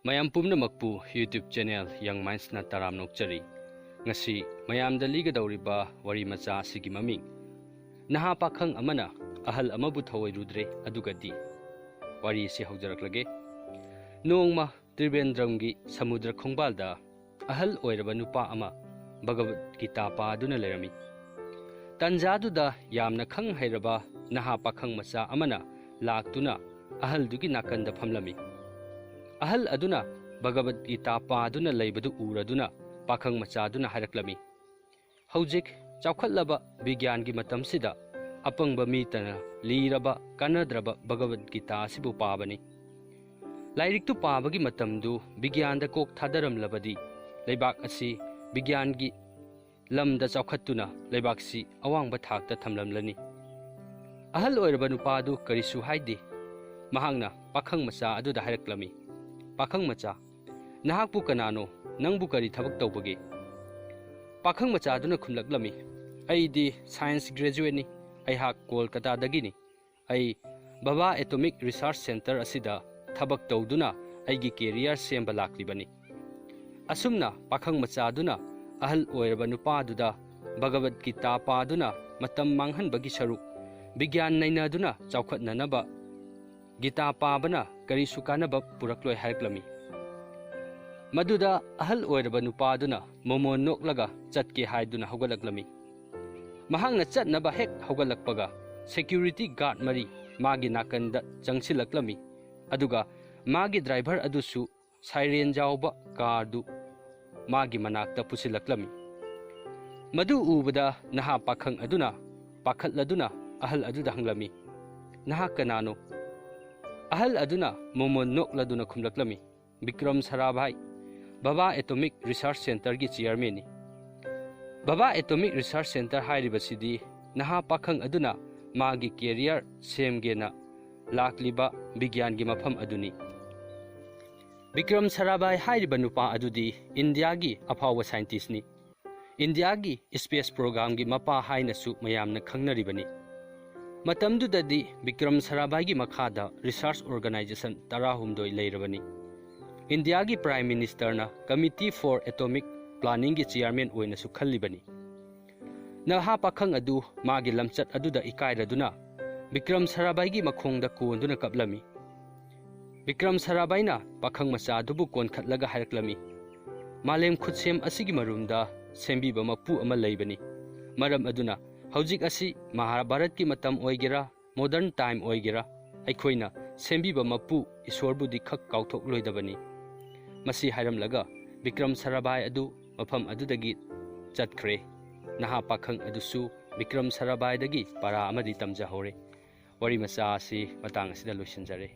mayam pumnamakpu YouTube channel Young Minds na taram nokchari ngasi mayam daliga dauriba wari macha sigi maming naha pakhang amana ahal amabu thawai rudre adugadi wari se haujarak nongma Trivandramgi samudra khongbalda ahal oiraba nupa ama Bhagavad Gita paaduna lerami tanjaduda yamna khang hairaba naha pakhang macha amana laktuna ahal dugi nakanda phamlami ahal aduna Bhagavad Gita paaduna leibadu uraduna pakhang machaduna haraklami haujik chawkhatlaba vigyan gi matamsida apangba mitana liraba kanadraba Bhagavad Gita sibu pabani lairik tu pabagi matamdu vigyan da kok thadaram labadi leibak asi vigyan gi lamda chawkhatuna leibak si awang ba thakta thamlamlani ahal oiraba nupadu karisu haidi mahangna pakhang macha adu da haraklami pakhang macha nahakpu kanano nangbu kari thabak tawbage pakhang macha aduna khumlaklami aidi science graduate ni ai hak Kolkata dagini ai Baba Atomic Research Center asida thabak tawduna aigi career semba laklibani asumna pakhang macha aduna ahal oiraba nupa duda Bhagavad Gita paduna matam manghan bagi saruk bigyan nainaduna chawkhatnanaba Gita pabana kari sukanaba purakloi haraklami Maduda ahal oiraba nupaduna momon noklaga chatke haiduna hogalaklami mahangna chatnaba hek hogalakpaga security guard mari magi nakanda changsilaklami aduga magi driver adusu siren jawba kardu magi manakta pusilaklami madu ubada naha pakhang aduna pakhatladuna ahal aduda hanglami naha kanano ahal aduna momon nokladuna khumlaklami Bikram Sarabhai Baba Atomic Research Center gi chairman ni Baba Atomic Research Center hairibasidi naha pakhang aduna magi career semgena lakliba bigyan gi mafam aduni Bikram Sarabhai hairiba nupa adudi India gi apawa scientist ni India gi space program gi mapa haina su mayamna khangnaribani matamdudadi Bikram Sarabhai gi makhada research organization tarahumdoi leirabani India gi Prime Minister na Committee for Atomic Planning gi chairman oina su khallibani naha pakhang adu magi lamchat aduda ikairaduna Bikram Sarabhai gi makhongda konduna kaplami Bikram Sarabhai na pakhang macha dubu kon khatlaga haraklami malem khutsem asigi marumda sembiba mapu ama leibani maram aduna haujik asi Mahabharat ki matam oigera modern time oigera aikhoina sembiba mapu isorbudi khak kauthok loidabani masi hairamlaga Bikram Sarabhai adu mafam adudagi chatkhre naha pakhang adusu Bikram Sarabhai dagi para amadi tamja hore wari macha asi matang asida loisinjare